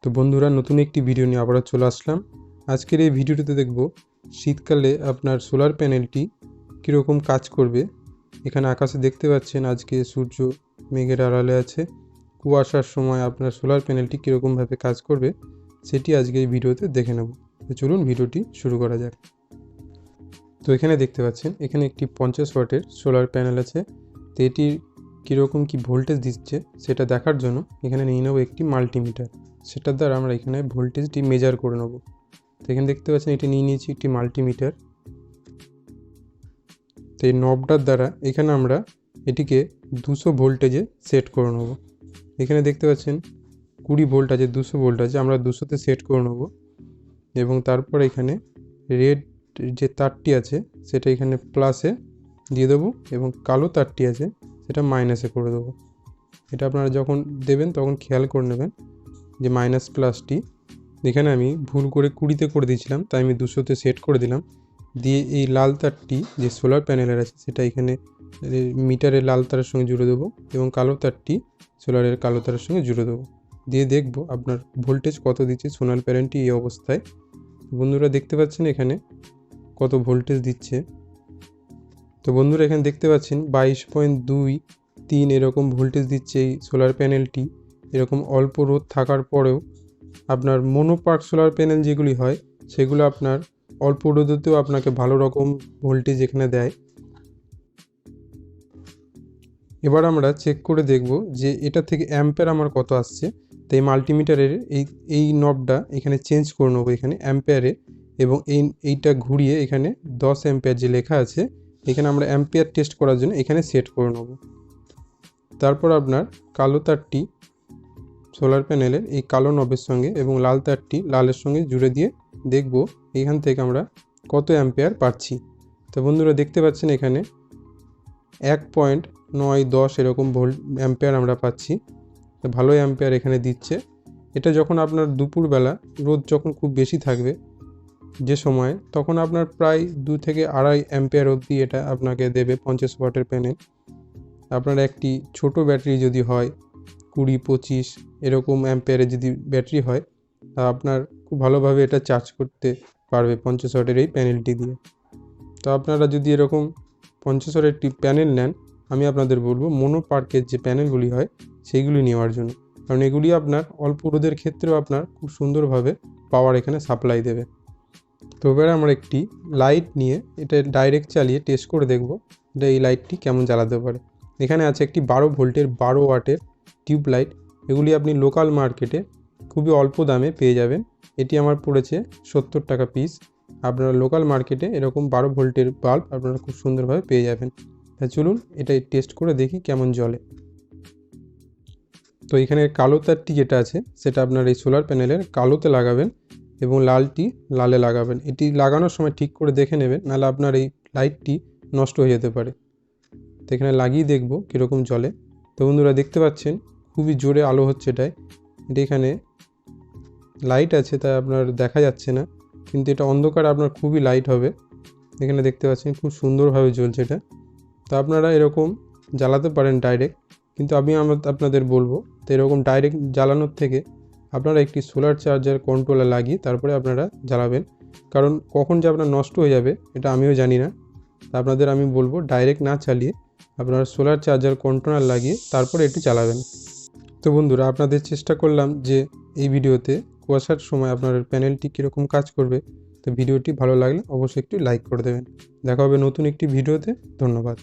তো বন্ধুরা, নতুন একটি ভিডিও নিয়ে আবারও চলে আসলাম। আজকের এই ভিডিওটিতে দেখব শীতকালে আপনার সোলার প্যানেলটি কীরকম কাজ করবে। এখানে আকাশে দেখতে পাচ্ছেন আজকে সূর্য মেঘের আড়ালে আছে। কুয়াশার সময় আপনার সোলার প্যানেলটি কীরকমভাবে কাজ করবে সেটি আজকে এই ভিডিওতে দেখে নেব। তো চলুন ভিডিওটি শুরু করা যাক। তো এখানে দেখতে পাচ্ছেন এখানে একটি 50 ওয়াটের সোলার প্যানেল আছে। তো এটির কীরকম কি ভোল্টেজ দিচ্ছে সেটা দেখার জন্য এখানে নিয়ে নেব একটি মাল্টিমিটার। সেটার দ্বারা আমরা এখানে ভোল্টেজটি মেজার করে নেব। তো এখানে দেখতে পাচ্ছেন এটি নিয়ে নিয়েছি একটি মাল্টিমিটার। তো এই নবটার দ্বারা এখানে আমরা এটিকে 200 ভোল্টেজে সেট করে নেব। এখানে দেখতে পাচ্ছেন 20 ভোল্ট আছে, 200 ভোল্ট আছে, আমরা 200তে সেট করে নেব। এবং তারপর এখানে রেড যে তারটি আছে সেটা এখানে প্লাসে দিয়ে দেবো এবং কালো তারটি আছে সেটা মাইনাসে করে দেবো। এটা আপনারা যখন দেবেন তখন খেয়াল করে নেবেন যে মাইনাস প্লাসটি এখানে আমি ভুল করে 20তে করে দিয়েছিলাম, তাই আমি 200তে সেট করে দিলাম। দিয়ে এই লাল তারটি যে সোলার প্যানেলের আছে সেটা এখানে মিটারের লাল তারের সঙ্গে জুড়ে দেবো এবং কালো তারটি সোলারের কালো তারের সঙ্গে জুড়ে দেবো। দিয়ে দেখব আপনার ভোল্টেজ কত দিচ্ছে সোলার প্যানেলটি এই অবস্থায়। বন্ধুরা দেখতে পাচ্ছেন এখানে কত ভোল্টেজ দিচ্ছে। তো বন্ধুরা এখানে দেখতে পাচ্ছেন 22.23 এরকম ভোল্টেজ দিচ্ছে এই সোলার প্যানেলটি। এরকম অল্প রোদ থাকার পরেও আপনার মনোপার্ক সোলার প্যানেল যেগুলি হয় সেগুলো আপনার অল্প রোদেতেও আপনাকে ভালো রকম ভোল্টেজ এখানে দেয়। এবার আমরা চেক করে দেখব যে এটা থেকে অ্যাম্পেয়ার আমার কত আসছে। তো এই মাল্টিমিটারের এই নবটা এখানে চেঞ্জ করে নেবো এখানে অ্যাম্পেয়ারে, এবং এইটা ঘুরিয়ে এখানে 10 অ্যাম্পেয়ার যে লেখা আছে এখানে আমরা অ্যাম্পেয়ার টেস্ট করার জন্য এখানে সেট করে নেব। তারপর আপনার কালো তারটি সোলার প্যানেলের এই কালো নবের সঙ্গে এবং লাল তারটি লালের সঙ্গে জুড়ে দিয়ে দেখব এখান থেকে আমরা কত অ্যাম্পেয়ার পাচ্ছি। তো বন্ধুরা দেখতে পাচ্ছেন এখানে 1.910 এরকম অ্যাম্পেয়ার আমরা পাচ্ছি। তো ভালো অ্যাম্পেয়ার এখানে দিচ্ছে। এটা যখন আপনার দুপুরবেলা রোদ যখন খুব বেশি থাকবে যে সময়, তখন আপনার প্রায় 2 থেকে 2.5 অ্যাম্পেয়ার অবধি এটা আপনাকে দেবে 50 ওয়াটের প্যানেল। আপনার একটি ছোট ব্যাটারি যদি হয় 20-25 এরকম অ্যাম্পেয়ারের যদি ব্যাটারি হয় আপনার খুব ভালোভাবে এটা চার্জ করতে পারবে 50 ওয়াটের এই প্যানেলটি দিয়ে। তো আপনারা যদি এরকম 50 ওয়াটের একটি প্যানেল নেন, আমি আপনাদের বলবো মনোপার্কের যে প্যানেলগুলি হয় সেইগুলি নেওয়ার জন্য, কারণ এগুলি আপনার অল্প রোদের ক্ষেত্রেও আপনার খুব সুন্দরভাবে পাওয়ার এখানে সাপ্লাই দেবে। তো এবারে আমরা একটি লাইট নিয়ে এটা ডাইরেক্ট চালিয়ে টেস্ট করে দেখব এটা এই লাইটটি কেমন জ্বালাতে পারে। এখানে আছে একটি 12 ভোল্টের 12 ওয়াটের টিউব লাইট। এগুলি আপনি লোকাল মার্কেটে খুবই অল্প দামে পেয়ে যাবেন। এটি আমার পড়েছে 70 টাকা পিস। আপনারা লোকাল মার্কেটে এরকম 12 ভোল্টের বাল্ব আপনারা খুব সুন্দরভাবে পেয়ে যাবেন। তা চলুন এটা টেস্ট করে দেখি কেমন জ্বলে। তো এখানে কালো তারটি যেটা আছে সেটা আপনার এই সোলার প্যানেলের কালোতে লাগাবেন এবং লালটি লালে লাগাবেন। এটি লাগানোর সময় ঠিক করে দেখে নেবেন, নাহলে আপনার এই লাইটটি নষ্ট হয়ে যেতে পারে। তো এখানে লাগিয়ে দেখব কীরকম জ্বলে। তো বন্ধুরা দেখতে পাচ্ছেন খুবই জোরে আলো হচ্ছে এটা এখানে লাইট আছে তাই আপনার দেখা যাচ্ছে না, কিন্তু এটা অন্ধকার আপনার খুবই লাইট হবে। এখানে দেখতে পাচ্ছেন খুব সুন্দরভাবে জ্বলছে এটা। তো আপনারা এরকম জ্বালাতে পারেন ডাইরেক্ট, কিন্তু আমি আপনাদের বলবো তো এরকম ডাইরেক্ট জ্বালানোর থেকে আপনারা একটি সোলার চার্জার কন্ট্রোলার লাগিয়ে তারপরে আপনারা জ্বালাবেন, কারণ কখন যে আপনার নষ্ট হয়ে যাবে এটা আমিও জানি না। তা আপনাদের আমি বলবো ডাইরেক্ট না চালিয়ে আপনারা সোলার চার্জার কন্ট্রোলার লাগিয়ে তারপরে এটি চালাবেন। তো বন্ধুরা আপনাদের চেষ্টা করলাম যে এই ভিডিওতে কুয়াশার সময় আপনার প্যানেলটি কীরকম কাজ করবে। তো ভিডিওটি ভালো লাগলে অবশ্যই একটি লাইক করে দেবেন। দেখা হবে নতুন একটি ভিডিওতে। ধন্যবাদ।